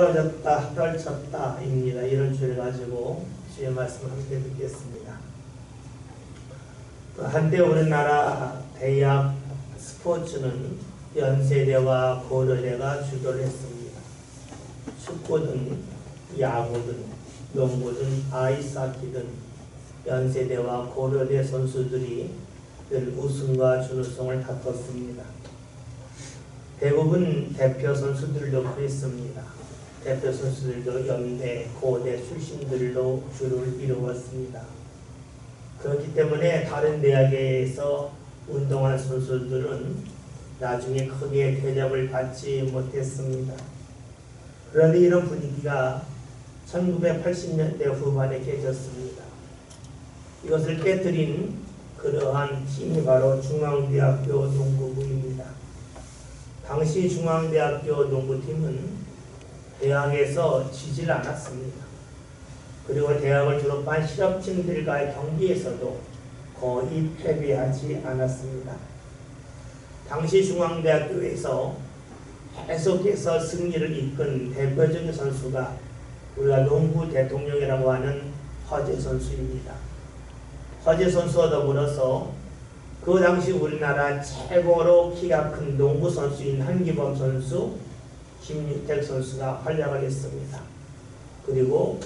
떨어졌다 떨쳤다입니다. 이런 주를 가지고 주의 말씀을 함께 듣겠습니다. 한때 우리나라 대학 스포츠는 연세대와 고려대가 주도를 했습니다. 축구든 야구든 농구든 아이스하키든 연세대와 고려대 선수들이 늘 우승과 준우승을 다퉜습니다. 대부분 대표 선수들도 그랬습니다. 대표 선수들도 연대, 고대 출신들로 주를 이루었습니다. 그렇기 때문에 다른 대학에서 운동한 선수들은 나중에 크게 대접을 받지 못했습니다. 그런데 이런 분위기가 1980년대 후반에 깨졌습니다. 이것을 깨뜨린 그러한 팀이 바로 중앙대학교 농구부입니다. 당시 중앙대학교 농구팀은 대학에서 지질 않았습니다. 그리고 대학을 졸업한 실업팀들과의 경기에서도 거의 패배하지 않았습니다. 당시 중앙대학교에서 계속해서 승리를 이끈 대표적인 선수가 우리가 농구 대통령이라고 하는 허재 선수입니다. 허재 선수와 더불어서 그 당시 우리나라 최고로 키가 큰 농구 선수인 한기범 선수, 김유택 선수가 활약을 했습니다. 그리고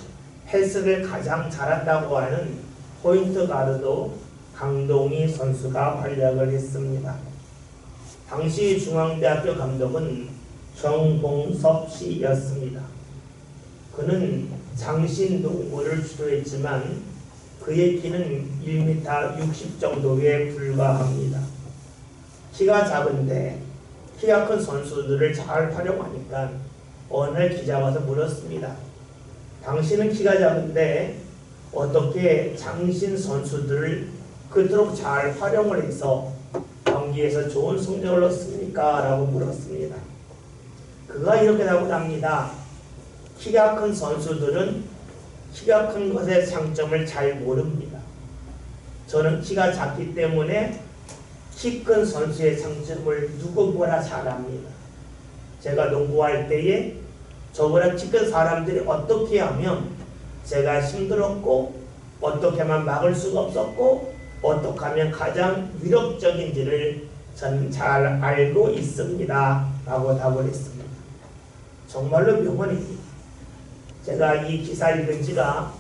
패스를 가장 잘한다고 하는 포인트 가드도 강동희 선수가 활약을 했습니다. 당시 중앙대학교 감독은 정봉섭 씨였습니다. 그는 장신 농구를 주도했지만 그의 키는 1m 60 정도에 불과합니다. 키가 작은데 키가 큰 선수들을 잘 활용하니까 어느 날 기자가 와서 물었습니다. 당신은 키가 작은데 어떻게 장신 선수들을 그토록 잘 활용을 해서 경기에서 좋은 성적을 얻습니까? 라고 물었습니다. 그가 이렇게 답합니다. 키가 큰 선수들은 키가 큰 것의 장점을 잘 모릅니다. 저는 키가 작기 때문에 키 큰 선수의 장점을 누구보다 잘 압니다. 제가 농구할 때에 저보다 키 큰 사람들이 어떻게 하면 제가 힘들었고 어떻게 하면 막을 수가 없었고 어떻게 하면 가장 위력적인지를 저는 잘 알고 있습니다. 라고 답을 했습니다. 정말로 명언입니다. 제가 이 기사를 읽은 지가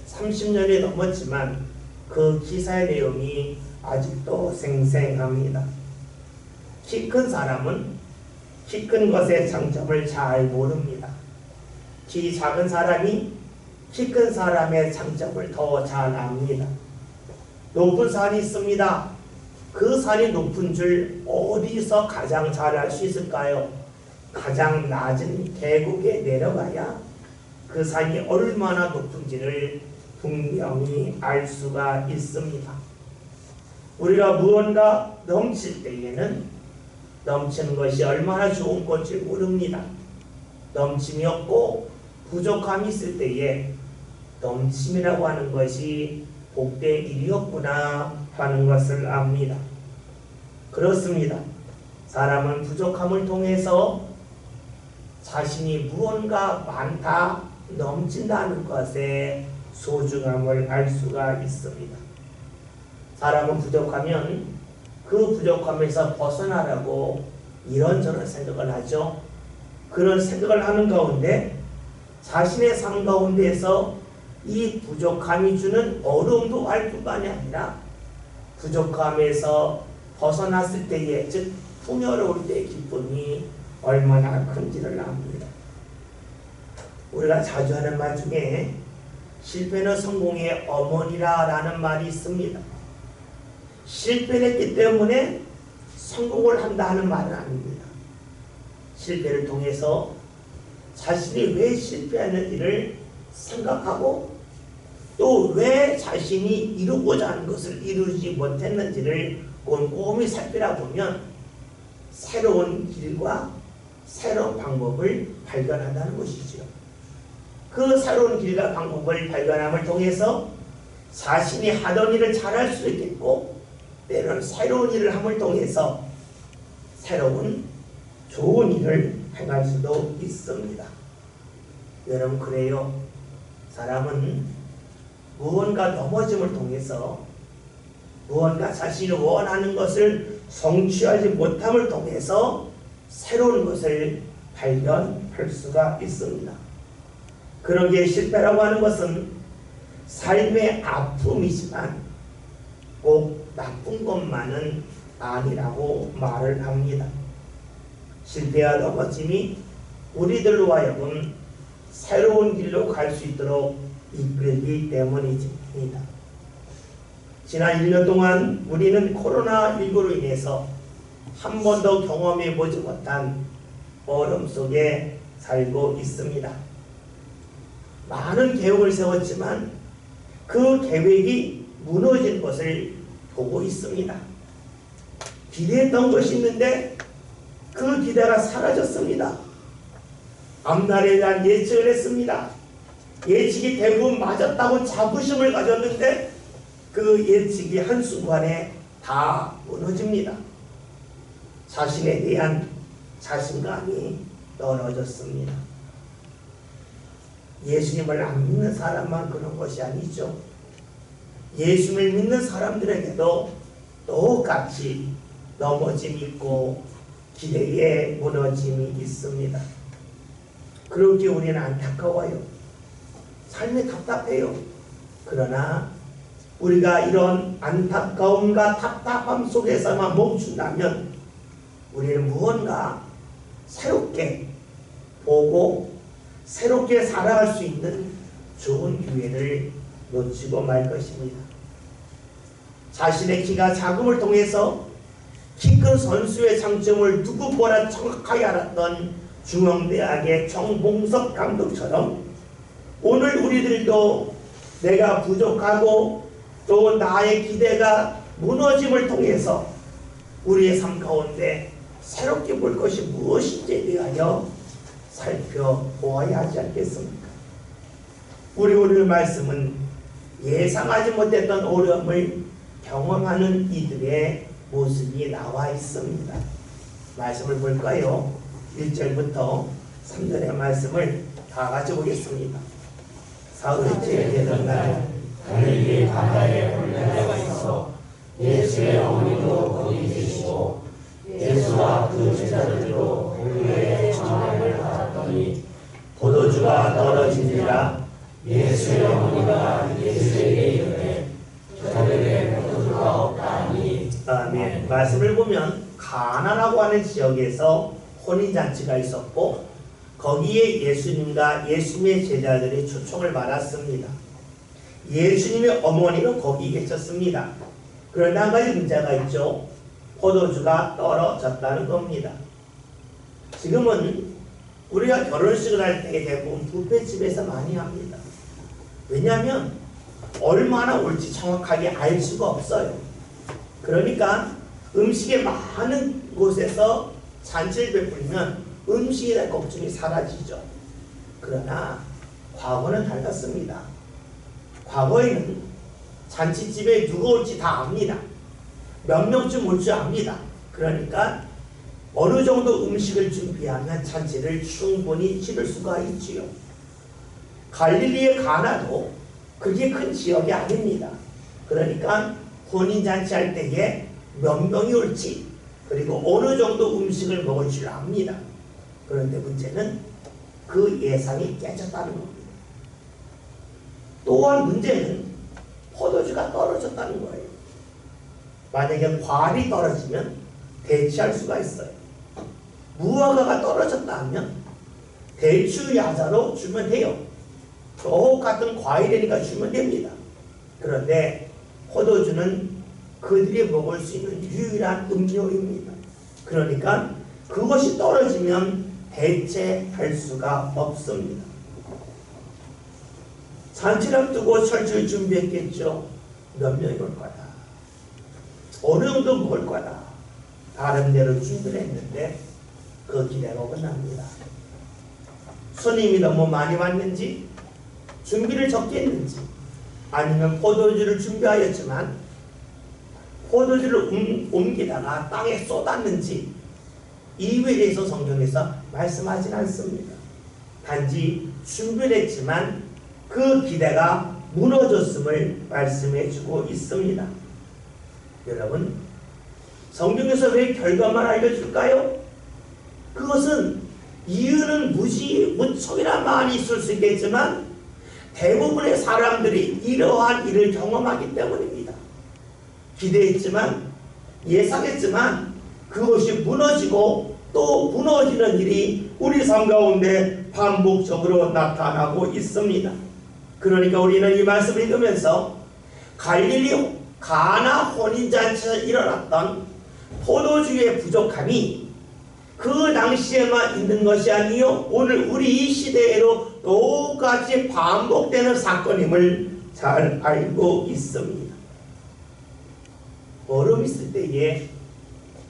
30년이 넘었지만 그 기사의 내용이 아직도 생생합니다. 키 큰 사람은 키 큰 것의 장점을 잘 모릅니다. 키 작은 사람이 키 큰 사람의 장점을 더 잘 압니다. 높은 산이 있습니다. 그 산이 높은 줄 어디서 가장 잘 알 수 있을까요? 가장 낮은 계곡에 내려가야 그 산이 얼마나 높은지를 분명히 알 수가 있습니다. 우리가 무언가 넘칠 때에는 넘치는 것이 얼마나 좋은 건지 모릅니다. 넘침이 없고 부족함이 있을 때에 넘침이라고 하는 것이 복된 일이었구나 하는 것을 압니다. 그렇습니다. 사람은 부족함을 통해서 자신이 무언가 많다, 넘친다는 것의 소중함을 알 수가 있습니다. 사람은 부족하면 그 부족함에서 벗어나라고 이런저런 생각을 하죠. 그런 생각을 하는 가운데 자신의 삶 가운데에서 이 부족함이 주는 어려움도 알 뿐만이 아니라 부족함에서 벗어났을 때의 즉 풍요로울 때의 기쁨이 얼마나 큰지를 압니다. 우리가 자주 하는 말 중에 실패는 성공의 어머니라는 말이 있습니다. 실패를 했기 때문에 성공을 한다 하는 말은 아닙니다. 실패를 통해서 자신이 왜 실패했는지를 생각하고 또 왜 자신이 이루고자 하는 것을 이루지 못했는지를 꼼꼼히 살펴보면 새로운 길과 새로운 방법을 발견한다는 것이죠. 그 새로운 길과 방법을 발견함을 통해서 자신이 하던 일을 잘할 수 있겠고 때로는 새로운 일을 함을 통해서 새로운 좋은 일을 행할 수도 있습니다. 여러분 그래요. 사람은 무언가 넘어짐을 통해서 무언가 자신이 원하는 것을 성취하지 못함을 통해서 새로운 것을 발견할 수가 있습니다. 그러기에 실패라고 하는 것은 삶의 아픔이지만 꼭 나쁜 것만은 아니라고 말을 합니다. 실패와 넘어짐이 우리들로 하여금 새로운 길로 갈 수 있도록 이끌기 때문입니다. 지난 1년 동안 우리는 코로나19로 인해서 한 번도 경험해 보지 못한 어려움 속에 살고 있습니다. 많은 계획을 세웠지만 그 계획이 무너진 것을 보고 있습니다. 기대했던 것이 있는데 그 기대가 사라졌습니다. 앞날에 대한 예측을 했습니다. 예측이 대부분 맞았다고 자부심을 가졌는데 그 예측이 한순간에 다 무너집니다. 자신에 대한 자신감이 떨어졌습니다. 예수님을 안 믿는 사람만 그런 것이 아니죠. 예수님을 믿는 사람들에게도 똑같이 넘어짐이 있고 기대에 무너짐이 있습니다. 그렇게 우리는 안타까워요. 삶이 답답해요. 그러나 우리가 이런 안타까움과 답답함 속에서만 멈춘다면 우리는 무언가 새롭게 보고 새롭게 살아갈 수 있는 좋은 기회를 놓치고 말 것입니다. 자신의 키가 작음을 통해서 키 큰 선수의 장점을 누구보다 정확하게 알았던 중앙대학의 정봉석 감독처럼 오늘 우리들도 내가 부족하고 또 나의 기대가 무너짐을 통해서 우리의 삶 가운데 새롭게 볼 것이 무엇인지에 대하여 살펴보아야 하지 않겠습니까? 우리 오늘 말씀은 예상하지 못했던 어려움을 경험하는 이들의 모습이 나와 있습니다. 말씀을 볼까요? 1절부터 3절의 말씀을 다 같이 보겠습니다. 사흘째 되던 날 갈릴리 바다에 올려가 있어 예수의 어머니도 거기 계시고 예수와 그 제자들도 그의 전함을 받았더니 포도주가 떨어지니라. 예수의 어머니가 예수에게 이르되 저들에게 포도주가 없다니. 아멘. 말씀을 보면 가나라고 하는 지역에서 혼인잔치가 있었고 거기에 예수님과 예수님의 제자들이 초청을 받았습니다. 예수님의 어머니는 거기 계셨습니다. 그런데 한 가지 문제가 있죠. 포도주가 떨어졌다는 겁니다. 지금은 우리가 결혼식을 할 때 대부분 뷔페집에서 많이 합니다. 왜냐하면 얼마나 올지 정확하게 알 수가 없어요. 그러니까 음식이 많은 곳에서 잔치를 베풀면 음식에 대한 걱정이 사라지죠. 그러나 과거는 달랐습니다. 과거에는 잔치집에 누가 올지 다 압니다. 몇 명쯤 올 줄 압니다. 그러니까 어느 정도 음식을 준비하면 잔치를 충분히 치를 수가 있지요. 갈릴리의 가나도 그게 큰 지역이 아닙니다. 그러니까 혼인잔치 할 때에 몇 명이 올지 그리고 어느 정도 음식을 먹을 줄 압니다. 그런데 문제는 그 예상이 깨졌다는 겁니다. 또한 문제는 포도주가 떨어졌다는 거예요. 만약에 과일이 떨어지면 대체할 수가 있어요. 무화과가 떨어졌다 하면 대추 야자로 주면 돼요. 똑같은 과일이니까 주면 됩니다. 그런데 포도주는 그들이 먹을 수 있는 유일한 음료입니다. 그러니까 그것이 떨어지면 대체할 수가 없습니다. 잔치를 앞두고 철저히 준비했겠죠. 몇 명이 올 거다. 어느 정도 먹을 거다. 나름대로 준비를 했는데 그 기대가 끝납니다. 손님이 너무 많이 왔는지 준비를 적게 했는지 아니면 포도주를 준비하였지만 포도주를 옮기다가 땅에 쏟았는지 이유에 대해서 성경에서 말씀하진 않습니다. 단지 준비했지만 그 기대가 무너졌음을 말씀해 주고 있습니다. 여러분, 성경에서 왜 결과만 알려줄까요? 그것은 이유는 무척이나 많이 있을 수 있겠지만 대부분의 사람들이 이러한 일을 경험하기 때문입니다. 기대했지만, 예상했지만 그것이 무너지고 또 무너지는 일이 우리 삶 가운데 반복적으로 나타나고 있습니다. 그러니까 우리는 이 말씀을 읽으면서 갈릴리 가나 혼인잔치에서 일어났던 포도주의 부족함이 그 당시에만 있는 것이 아니요 오늘 우리 이 시대에도 똑같이 반복되는 사건임을 잘 알고 있습니다. 얼음 있을 때에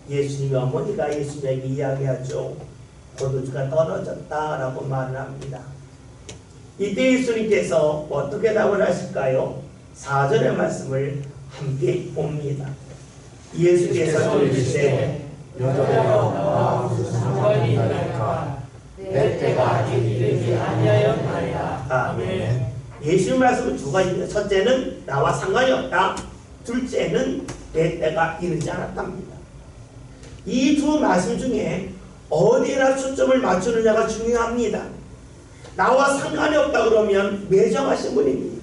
예수님의 어머니가 예수님에게 이야기하죠. 포도주가 떨어졌다라고 말을 합니다. 이때 예수님께서 어떻게 답을 하실까요? 4절의 말씀을 함께 봅니다. 예수께서 이르시되 여자여 무슨 상관이 있나이까 내 때가 아직 이르지 아니하였나이다. 아멘. 예수님 말씀은 두 가지입니다. 첫째는 나와 상관이 없다. 둘째는 내 때가 이르지 않았답니다. 이 두 말씀 중에 어디에다 초점을 맞추느냐가 중요합니다. 나와 상관이 없다 그러면 매정하신 분입니다.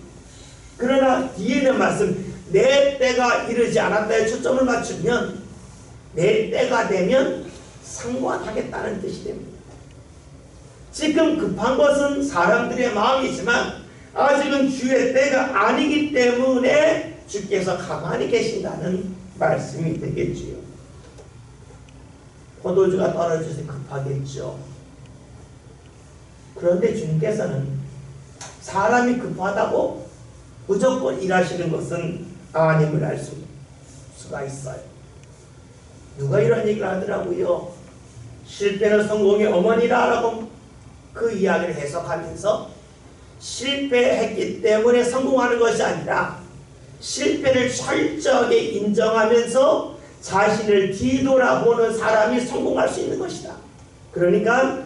그러나 뒤에 있는 말씀 내 때가 이르지 않았다에 초점을 맞추면 내 때가 되면 상관하겠다는 뜻이 됩니다. 지금 급한 것은 사람들의 마음이지만 아직은 주의 때가 아니기 때문에 주께서 가만히 계신다는 말씀이 되겠지요. 포도주가 떨어져서 급하겠죠. 그런데 주님께서는 사람이 급하다고 무조건 일하시는 것은 아님을 알 수가 있어요. 누가 이런 얘기를 하더라고요. 실패는 성공의 어머니라라고 그 이야기를 해석하면서 실패했기 때문에 성공하는 것이 아니라 실패를 철저하게 인정하면서 자신을 뒤돌아보는 사람이 성공할 수 있는 것이다. 그러니까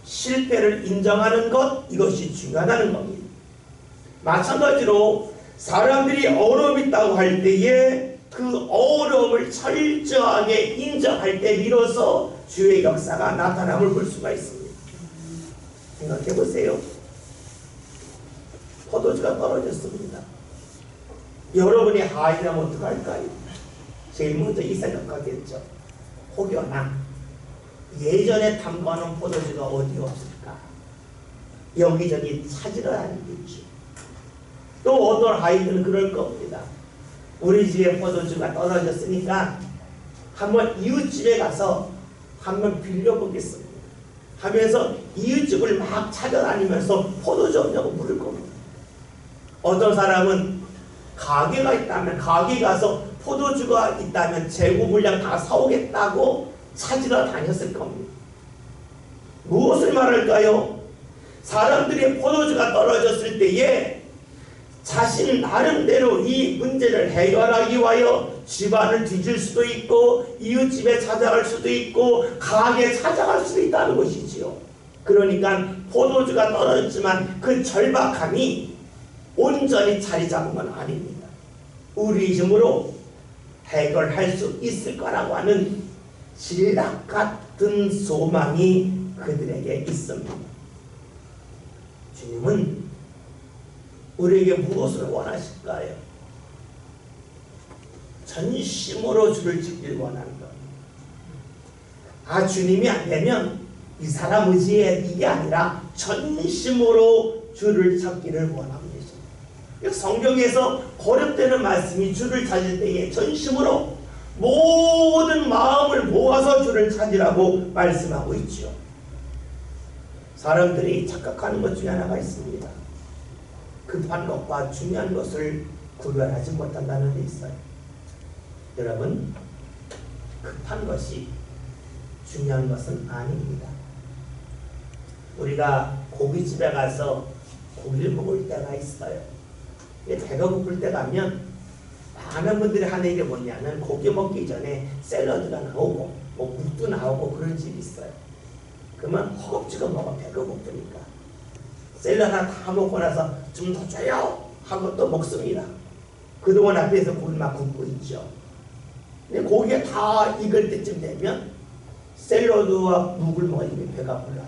실패를 인정하는 것, 이것이 중요하다는 겁니다. 마찬가지로 사람들이 어려움이 있다고 할 때에 그 어려움을 철저하게 인정할 때 비로소 주의 역사가 나타남을 볼 수가 있습니다. 생각해 보세요. 포도주가 떨어졌습니다. 여러분이 하인하면 어떡할까요? 제일 먼저 이 생각하겠죠. 혹여나 예전에 탐구하는 포도주가 어디 없을까? 여기저기 찾으러 다니겠죠. 또 어떤 아이들은 그럴 겁니다. 우리 집에 포도주가 떨어졌으니까 한번 이웃집에 가서 한번 빌려보겠습니다 하면서 이웃집을 막 찾아다니면서 포도주 없냐고 물을 겁니다. 어떤 사람은 가게가 있다면 가게 가서 포도주가 있다면 재고 물량 다 사오겠다고 찾으러 다녔을 겁니다. 무엇을 말할까요? 사람들이 포도주가 떨어졌을 때에 자신 나름대로 이 문제를 해결하기 위하여 집안을 뒤질 수도 있고 이웃집에 찾아갈 수도 있고 가게에 찾아갈 수도 있다는 것이지요. 그러니까 포도주가 떨어졌지만 그 절박함이 온전히 자리 잡은 건 아닙니다. 우리 힘으로 해결할 수 있을 거라고 하는 진락 같은 소망이 그들에게 있습니다. 주님은 우리에게 무엇을 원하실까요? 전심으로 주를 찾기를 원하는 겁니다. 주님이 안 되면 이 사람 의지에 이게 아니라 전심으로 주를 찾기를 원합니다. 성경에서 거듭되는 말씀이 주를 찾을 때에 전심으로 모든 마음을 모아서 주를 찾으라고 말씀하고 있죠. 사람들이 착각하는 것 중에 하나가 있습니다. 급한 것과 중요한 것을 구별하지 못한다는 데 있어요. 여러분, 급한 것이 중요한 것은 아닙니다. 우리가 고깃집에 가서 고기를 먹을 때가 있어요. 배가 고플 때 가면 많은 분들이 하는 일이 뭐냐면 고기 먹기 전에 샐러드가 나오고 뭐 묵도 나오고 그런 집이 있어요. 그러면 허겁지겁 먹어 배가 고프니까. 샐러드 하나 다 먹고 나서 좀 더 줘요 하고 또 먹습니다. 그동안 앞에서 고기를 막 굽고 있죠. 근데 고기가 다 익을 때쯤 되면 샐러드와 묵을 먹으면 배가 불러요.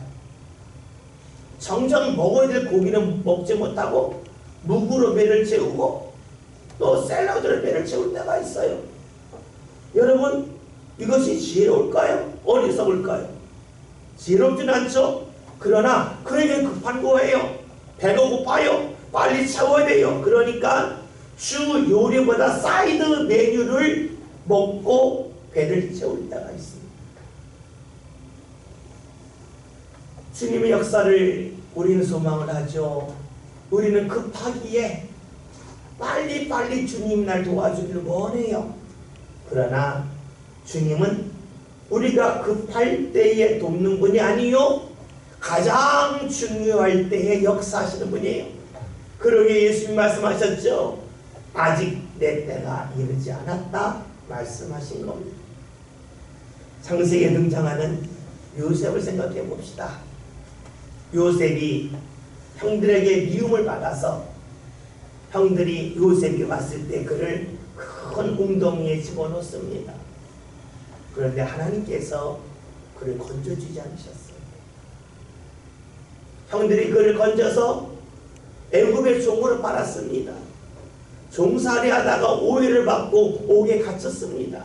정작 먹어야 될 고기는 먹지 못하고 묵으로 배를 채우고 또 샐러드로 배를 채울 때가 있어요. 여러분, 이것이 지혜로울까요? 어리석을까요? 지혜롭진 않죠? 그러나 그에게 급한 거예요. 배가 고파요. 빨리 채워야 돼요. 그러니까 주 요리보다 사이드 메뉴를 먹고 배를 채울 때가 있습니다. 주님의 역사를 우리는 소망을 하죠. 우리는 급하기에 빨리빨리 주님 날 도와주기를 원해요. 그러나 주님은 우리가 급할 때에 돕는 분이 아니요, 가장 중요할 때에 역사하시는 분이에요. 그러기에 예수님 말씀하셨죠. 아직 내 때가 이르지 않았다 말씀하신 겁니다. 창세기에 등장하는 요셉을 생각해 봅시다. 요셉이 형들에게 미움을 받아서 형들이 요셉이 왔을 때 그를 큰 웅덩이에 집어넣습니다. 그런데 하나님께서 그를 건져주지 않으셨어요. 형들이 그를 건져서 애굽의 종으로 팔았습니다. 종살이 하다가 오해를 받고 옥에 갇혔습니다.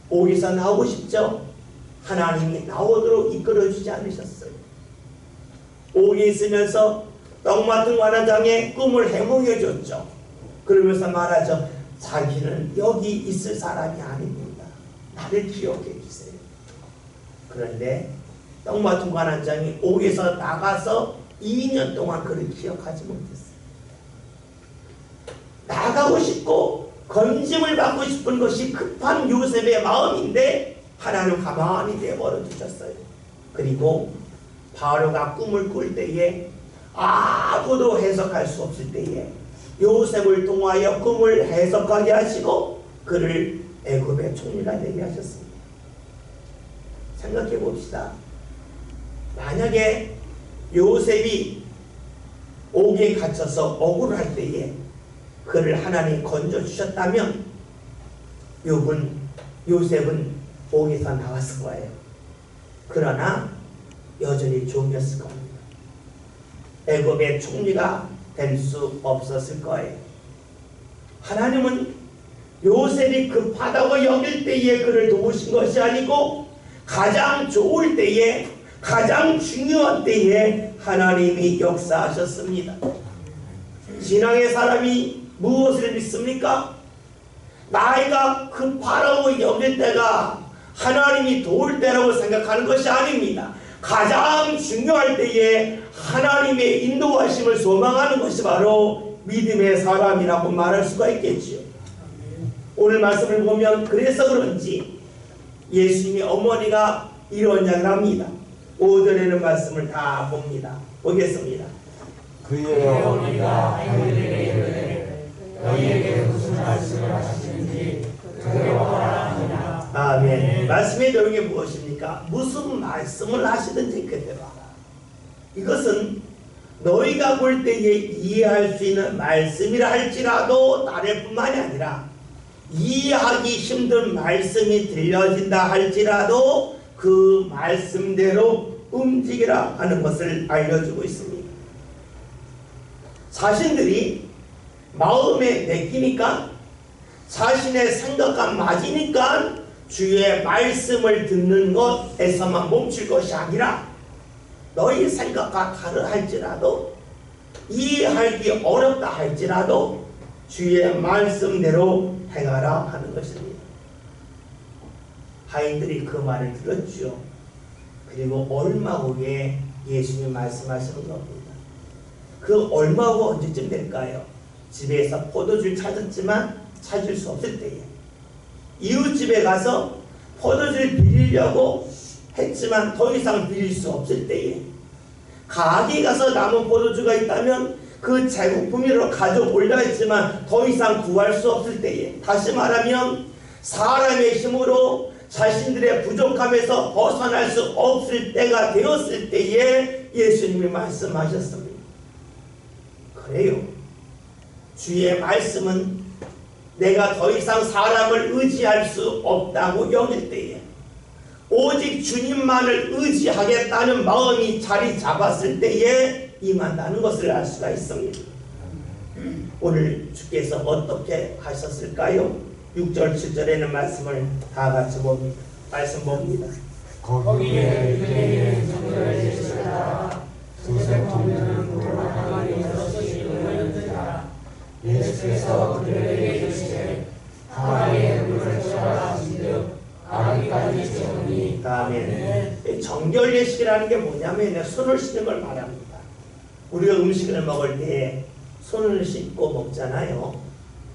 옥에서 나오고 싶죠? 하나님이 나오도록 이끌어주지 않으셨어요. 옥에 있으면서 떡 맡은 관원장의 꿈을 해몽해줬죠. 그러면서 말하죠. 자기는 여기 있을 사람이 아닙니다. 나를 기억해 주세요. 그런데 떡 맡은 관원장이 옥에서 나가서 2년 동안 그를 기억하지 못했어요. 나가고 싶고 건짐을 받고 싶은 것이 급한 요셉의 마음인데 하나님 가만히 내버려 두셨어요. 그리고 바로가 꿈을 꿀 때에 아무도 해석할 수 없을 때에 요셉을 통하여 꿈을 해석하게 하시고 그를 애굽의 총리가 되게 하셨습니다. 생각해 봅시다. 만약에 요셉이 옥에 갇혀서 억울할 때에 그를 하나님 건져주셨다면 요셉은 옥에서 나왔을 거예요. 그러나 여전히 종이었을 겁니다. 애굽의 총리가 될 수 없었을 거예요. 하나님은 요셉이 급하다고 여길 때에 그를 도우신 것이 아니고 가장 좋을 때에 가장 중요한 때에 하나님이 역사하셨습니다. 신앙의 사람이 무엇을 믿습니까? 나이가 급하다고 여길 때가 하나님이 도울 때라고 생각하는 것이 아닙니다. 가장 중요할 때에 하나님의 인도하심을 소망하는 것이 바로 믿음의 사람이라고 말할 수가 있겠지요. 오늘 말씀을 보면 그래서 그런지 예수님의 어머니가 이런 이야기를 합니다. 5절에는 말씀을 다 봅니다. 보겠습니다. 그의 어머니가 아이들에게 이르되 너희에게 무슨 말씀을 하시는지 들어보라 하니라. 아멘. 말씀의 내용이 무엇입니까? 무슨 말씀을 하시든지 그대로 하라. 이것은 너희가 볼 때에 이해할 수 있는 말씀이라 할지라도 다를 뿐만이 아니라 이해하기 힘든 말씀이 들려진다 할지라도 그 말씀대로 움직이라 하는 것을 알려주고 있습니다. 자신들이 마음에 내키니까 자신의 생각과 맞으니까 주의 말씀을 듣는 것에서만 멈출 것이 아니라 너희 생각과 다르할지라도 이해하기 어렵다 할지라도 주의 말씀대로 행하라 하는 것입니다. 하인들이 그 말을 들었죠. 그리고 얼마 후에 예수님 말씀하시는 겁니다. 그 얼마 후 언제쯤 될까요? 집에서 포도주를 찾았지만 찾을 수 없을 때에 이웃집에 가서 포도주를 빌리려고 했지만 더 이상 빌릴 수 없을 때에 가게에 가서 남은 포도주가 있다면 그 재고품으로 가져오려 했지만 더 이상 구할 수 없을 때에 다시 말하면 사람의 힘으로 자신들의 부족함에서 벗어날 수 없을 때가 되었을 때에 예수님이 말씀하셨습니다. 그래요. 주의 말씀은 내가 더 이상 사람을 의지할 수 없다고 여길 때에 오직 주님만을 의지하겠다는 마음이 자리 잡았을 때에 임한다는 것을 알 수가 있습니다. 오늘 주께서 어떻게 하셨을까요? 6절 7절에는 말씀을 다 같이 봅니다. 말씀 봅니다. 거기에 유대인의 성전을 제시하라. 두세 통들은 물을 항아리 6이 놓였느니라. 예수께서 그들에게 이르시되 항아리에 물을 채워라 하신즉 아기까지 채우니. 아멘. 정결 예식이라는 게 뭐냐면 손을 씻는 걸 말합니다. 우리가 음식을 먹을 때 손을 씻고 먹잖아요.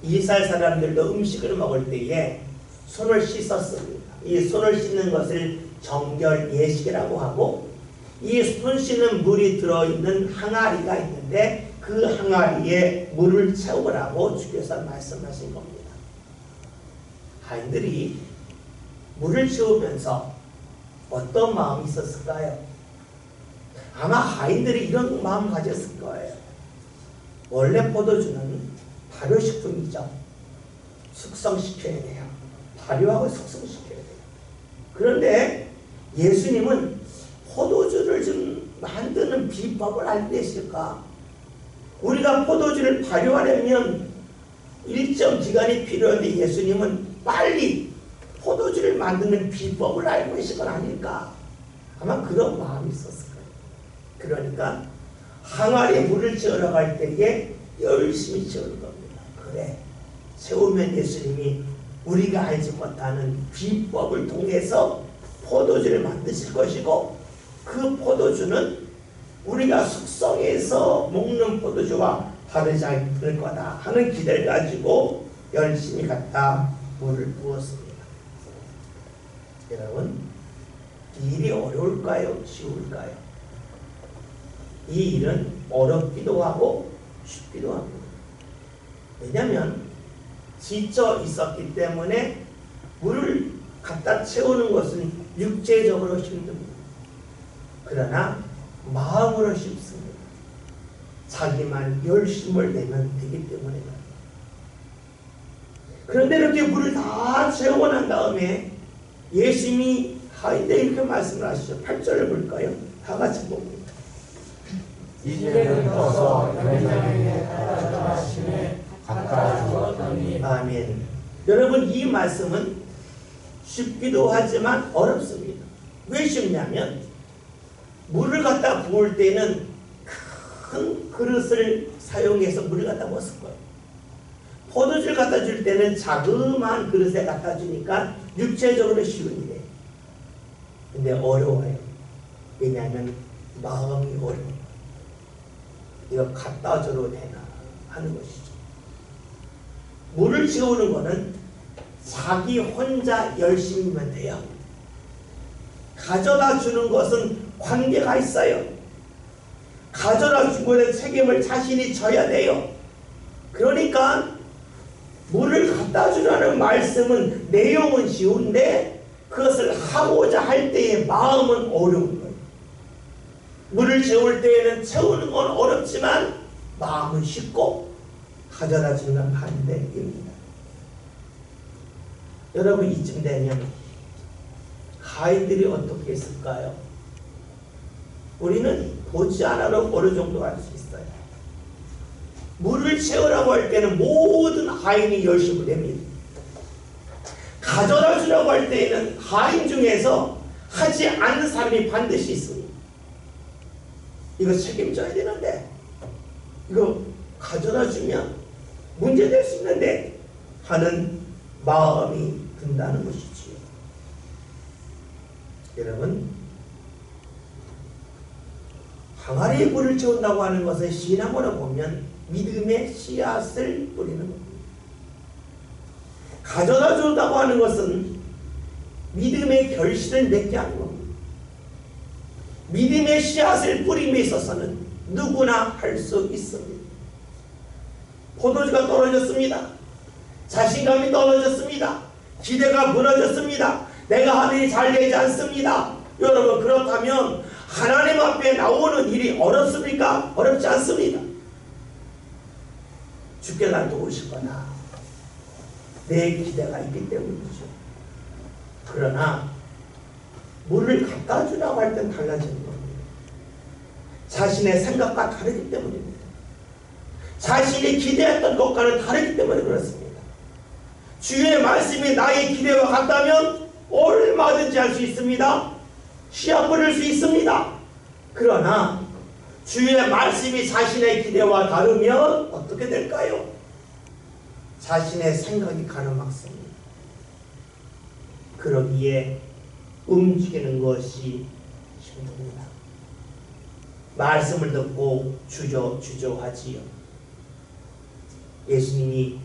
이스라엘 사람들도 음식을 먹을 때에 손을 씻었습니다. 이 손을 씻는 것을 정결 예식이라고 하고, 이 손 씻는 물이 들어있는 항아리가 있는데 그 항아리에 물을 채우라고 주께서 말씀하신 겁니다. 하인들이 물을 채우면서 어떤 마음이 있었을까요? 아마 하인들이 이런 마음 가졌을 거예요. 원래 포도주는 발효식품이죠. 숙성시켜야 돼요. 발효하고 숙성시켜야 돼요. 그런데 예수님은 포도주를 좀 만드는 비법을 알고 계실까? 우리가 포도주를 발효하려면 일정 기간이 필요한데 예수님은 빨리 포도주를 만드는 비법을 알고 계신 건 아닐까? 아마 그런 마음이 있었을 거예요. 그러니까 항아리에 물을 채우러 갈 때에 열심히 채우는 겁니다. 그래, 채우면 예수님이 우리가 알지 못하는 비법을 통해서 포도주를 만드실 것이고, 그 포도주는 우리가 숙성해서 먹는 포도주와 다르지 않을 거다 하는 기대를 가지고 열심히 갖다 물을 부었습니다. 여러분, 이 일이 어려울까요? 쉬울까요? 이 일은 어렵기도 하고 쉽기도 합니다. 왜냐하면 지쳐 있었기 때문에 물을 갖다 채우는 것은 육체적으로 힘듭니다. 그러나 마음으로 쉽습니다. 자기만 열심을 내면 되기 때문에. 그런데 이렇게 물을 다 채우고 난 다음에 예수님이 하인데 이렇게 말씀을 하시죠. 8절을 볼까요? 다 같이 봅니다. 이제는 떠서 연장에 따라 하시네 갖다 주었더니. 아멘. 여러분, 이 말씀은 쉽기도 하지만 어렵습니다. 왜 쉽냐면 물을 갖다 부을 때는 큰 그릇을 사용해서 물을 갖다 부었을 거예요. 포도주를 갖다 줄 때는 자그마한 그릇에 갖다 주니까 육체적으로 쉬운 일이에요. 근데 어려워요. 왜냐하면 마음이 어려워요. 이거 갖다 줘도 되나 하는 것이죠. 물을 채우는 거는 자기 혼자 열심히면 돼요. 가져다 주는 것은 관계가 있어요. 가져다 준 것에 책임을 자신이 져야 돼요. 그러니까 물을 갖다 주라는 말씀은 내용은 쉬운데 그것을 하고자 할 때의 마음은 어려운 거예요. 물을 채울 때에는 채우는 건 어렵지만 마음은 쉽고 가져다 주는 건 반대입니다. 여러분, 이쯤 되면 하인들이 어떻게 했을까요? 우리는 보지 않아도 어느 정도 알 수 있어요. 물을 채우라고 할 때는 모든 하인이 열심을 냅니다. 가져다 주라고 할 때에는 하인 중에서 하지 않는 사람이 반드시 있습니다. 이거 책임져야 되는데, 이거 가져다 주면 문제될 수 있는데 하는 마음이 든다는 것이지요. 여러분, 항아리에 물을 채운다고 하는 것은 신앙으로 보면 믿음의 씨앗을 뿌리는 겁니다. 가져다 준다고 하는 것은 믿음의 결실을 맺게 하는 겁니다. 믿음의 씨앗을 뿌림에 있어서는 누구나 할 수 있습니다. 포도주가 떨어졌습니다. 자신감이 떨어졌습니다. 기대가 무너졌습니다. 내가 하는 일이 잘 되지 않습니다. 여러분, 그렇다면 하나님 앞에 나오는 일이 어렵습니까? 어렵지 않습니다. 주께가 도우실 거다. 내 기대가 있기 때문이죠. 그러나 물을 갖다 주라고 할 땐 달라지는 겁니다. 자신의 생각과 다르기 때문입니다. 자신이 기대했던 것과는 다르기 때문에 그렇습니다. 주의 말씀이 나의 기대와 같다면 얼마든지 할 수 있습니다. 씨앗 뿌릴 수 있습니다. 그러나 주의 말씀이 자신의 기대와 다르면 어떻게 될까요? 자신의 생각이 가늠막습니다. 그러기에 움직이는 것이 힘듭니다. 말씀을 듣고 주저하지요. 예수님이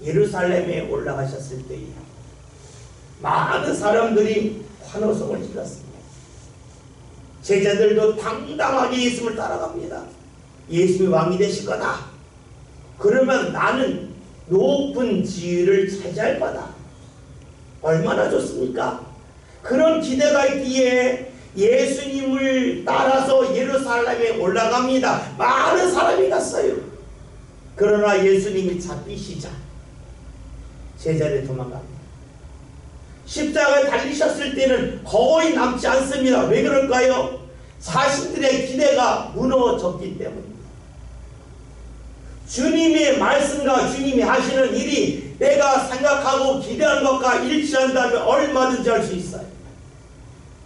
예루살렘에 올라가셨을 때에 많은 사람들이 환호성을 질렀습니다. 제자들도 당당하게 예수님을 따라갑니다. 예수님이 왕이 되실 거다. 그러면 나는 높은 지위를 차지할 거다. 얼마나 좋습니까? 그런 기대가 있기에 예수님을 따라서 예루살렘에 올라갑니다. 많은 사람이 갔어요. 그러나 예수님이 잡히시자 제자들이 도망갑니다. 십자가에 달리셨을 때는 거의 남지 않습니다. 왜 그럴까요? 자신들의 기대가 무너졌기 때문입니다. 주님의 말씀과 주님이 하시는 일이 내가 생각하고 기대한 것과 일치한다면 얼마든지 할 수 있어요.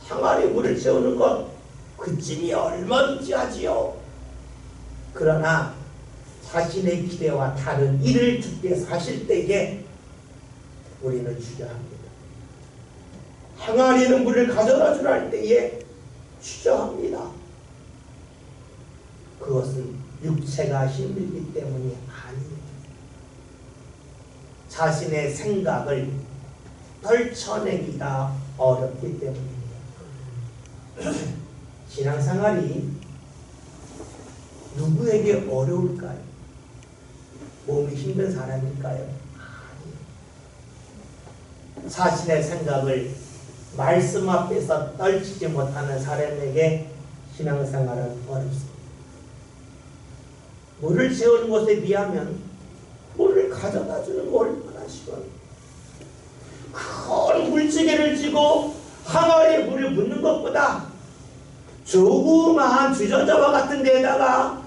항아리 물을 채우는 것 그쯤이 얼마든지 하지요. 그러나 자신의 기대와 다른 일을 주께서 하실 때에 우리는 주저합니다. 항아리는 물을 가져다 주라 할 때에 주저합니다. 그것은 육체가 힘들기 때문이 아니에요. 자신의 생각을 떨쳐내기가 어렵기 때문입니다. 신앙생활이 누구에게 어려울까요? 몸이 힘든 사람일까요? 아니에요. 자신의 생각을 말씀 앞에서 떨치지 못하는 사람에게 신앙생활은 어렵습니다. 물을 채우는 것에 비하면 물을 가져다 주는 거 얼마나 쉬워요. 큰 물지개를 쥐고 항아리에 물을 붓는 것보다 조그마한 주전자와 같은 데에다가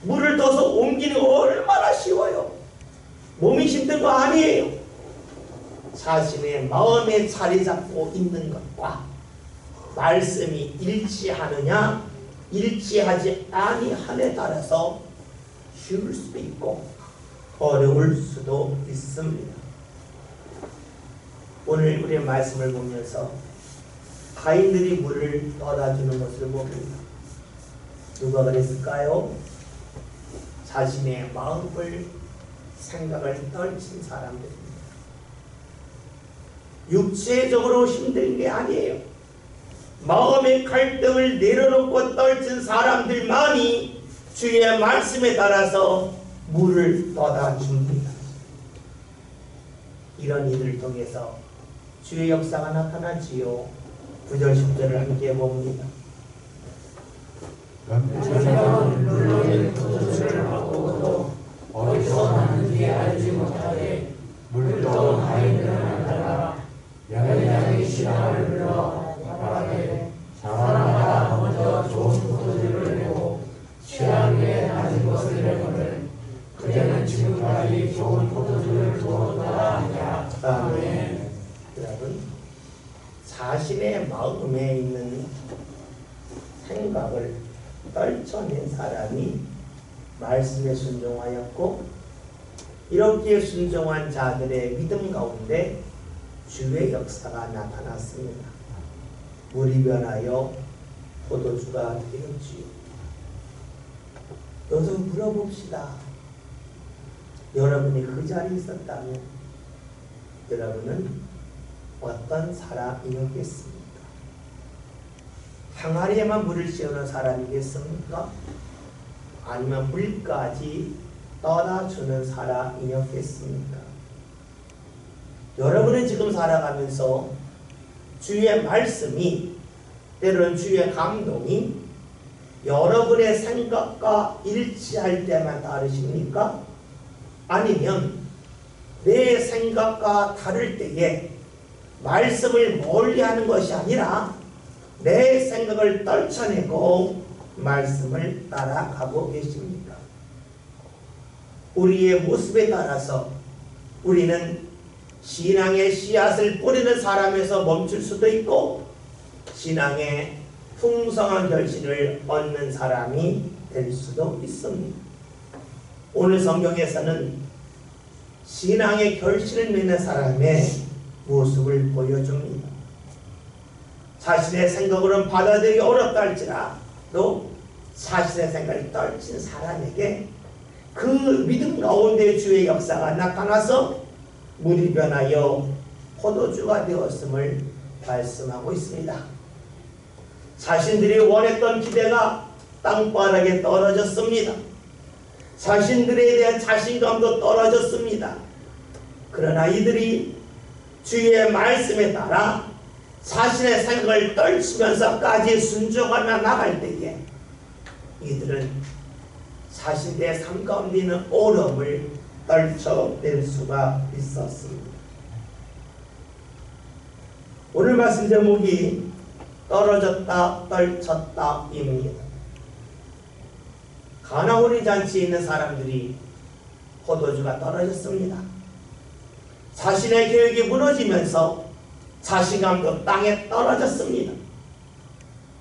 물을 떠서 옮기는 거 얼마나 쉬워요. 몸이 힘든 거 아니에요. 자신의 마음에 자리 잡고 있는 것과 말씀이 일치하느냐 일치하지 아니함에 따라서 쉬울 수도 있고 어려울 수도 있습니다. 오늘 우리의 말씀을 보면서 가인들이 물을 떠다주는 것을 봅니다. 누가 그랬을까요? 자신의 마음을 생각을 떨친 사람들입니다. 육체적으로 힘든 게 아니에요. 마음의 갈등을 내려놓고 떨친 사람들만이 주의 말씀에 따라서 물을 떠다 줍니다. 이런 이들을 통해서 주의 역사가 나타나지요. 9절 10절을 함께 봅니다. 남편은 물론의 도둑을 바꾸고도 어디서 났는지 알지 못하게 물떠온 가인들을 만나라. 양양의 신하를 불러 말하되 사람마다 먼저 좋은 포도주를 내고 취하기에 낮은 것을 내거늘 그대는 지금까지 좋은 포도주를 두었다 하냐. 아멘. 여러분, 자신의 마음에 있는 생각을 떨쳐낸 사람이 말씀에 순종하였고, 이렇게 순종한 자들의 믿음 가운데 주의 역사가 나타났습니다. 물이 변하여 포도주가 되었지요. 여기서 물어봅시다. 여러분이 그 자리에 있었다면 여러분은 어떤 사람이었겠습니까? 항아리에만 물을 채우는 사람이겠습니까? 아니면 물까지 떠다주는 사람이었겠습니까? 여러분은 지금 살아가면서 주의 말씀이, 때로는 주의 감동이 여러분의 생각과 일치할 때만 따르십니까? 아니면 내 생각과 다를 때에 말씀을 멀리하는 것이 아니라 내 생각을 떨쳐내고 말씀을 따라가고 계십니까? 우리의 모습에 따라서 우리는 신앙의 씨앗을 뿌리는 사람에서 멈출 수도 있고 신앙의 풍성한 결실을 얻는 사람이 될 수도 있습니다. 오늘 성경에서는 신앙의 결실을 맺는 사람의 모습을 보여줍니다. 자신의 생각으로는 받아들이기 어렵다 할지라도 자신의 생각을 떨친 사람에게 그 믿음 가운데 주의 역사가 나타나서 물이 변하여 포도주가 되었음을 말씀하고 있습니다. 자신들이 원했던 기대가 땅바닥에 떨어졌습니다. 자신들에 대한 자신감도 떨어졌습니다. 그러나 이들이 주의 말씀에 따라 자신의 생각을 떨치면서까지 순종하며 나갈 때에 이들은 자신의 삶 가운데 있는 어려움을 떨쳐낼 수가 있었습니다. 오늘 말씀 제목이 떨어졌다 떨쳤다 입니다. 가나 혼인잔치에 있는 사람들이 포도주가 떨어졌습니다. 자신의 계획이 무너지면서 자신감도 땅에 떨어졌습니다.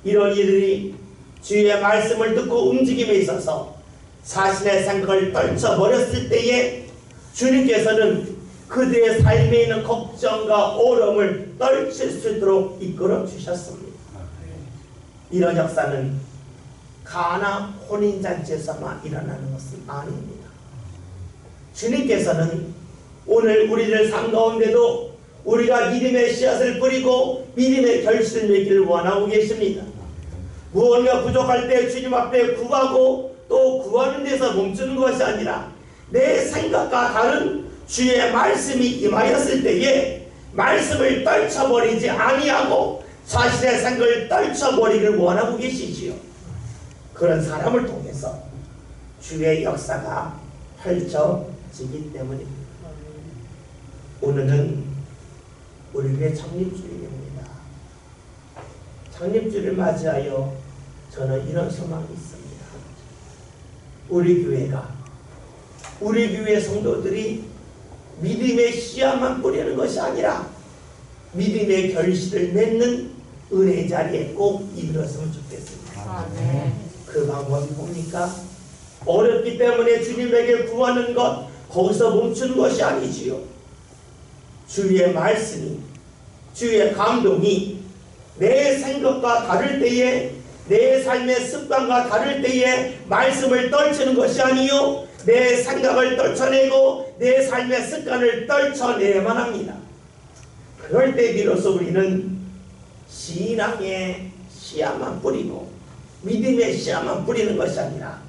이런 이들이 주의 말씀을 듣고 움직임에 있어서 자신의 생각을 떨쳐버렸을 때에 주님께서는 그들의 삶에 있는 걱정과 어려움을 떨칠 수 있도록 이끌어 주셨습니다. 이런 역사는 가나 혼인잔치에서만 일어나는 것은 아닙니다. 주님께서는 오늘 우리들 삶 가운데도 우리가 믿음의 씨앗을 뿌리고 믿음의 결실을 맺기를 원하고 계십니다. 무언가 부족할 때 주님 앞에 구하고 또 구하는 데서 멈추는 것이 아니라 내 생각과 다른 주의 말씀이 임하였을 때에 말씀을 떨쳐버리지 아니하고 자신의 생각을 떨쳐버리기를 원하고 계시지요. 그런 사람을 통해서 주의 역사가 펼쳐지기 때문입니다. 오늘은 우리 교회 창립주일입니다. 창립주일을 맞이하여 저는 이런 소망이 있습니다. 우리 교회 성도들이 믿음의 씨앗만 뿌리는 것이 아니라 믿음의 결실을 맺는 은혜의 자리에 꼭 이르렀으면 좋겠습니다. 아멘. 그 방법이 뭡니까? 어렵기 때문에 주님에게 구하는 것, 거기서 멈추는 것이 아니지요. 주의 말씀이, 주의 감동이 내 생각과 다를 때에, 내 삶의 습관과 다를 때에 말씀을 떨치는 것이 아니요, 내 생각을 떨쳐내고 내 삶의 습관을 떨쳐내야만 합니다. 그럴 때 비로소 우리는 신앙의 씨앗만 뿌리고 믿음의 씨앗만 뿌리는 것이 아니라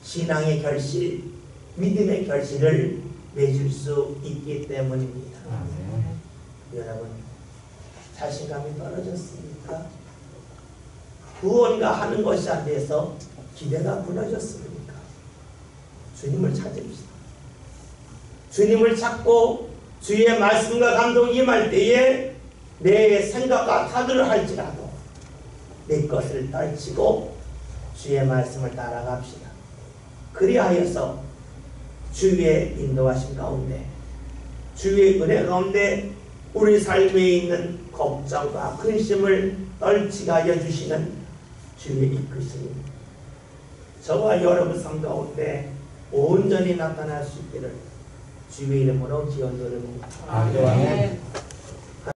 신앙의 결실, 믿음의 결실을 맺을 수 있기 때문입니다. 여러분, 자신감이 떨어졌습니까? 무언가 하는 것이 안 돼서 기대가 무너졌습니까? 주님을 찾읍시다. 주님을 찾고 주의 말씀과 감동이 임할 때에 내 생각과 타들을 할지라도 내 것을 떨치고 주의 말씀을 따라갑시다. 그리하여서 주의 인도하신 가운데, 주의 은혜 가운데 우리 삶에 있는 걱정과 근심을 떨치게 하여 주시는 주의 이끄심이 저와 여러분 삶 가운데 온전히 나타날 수 있기를 주의 이름으로 기원드립니다. 아멘.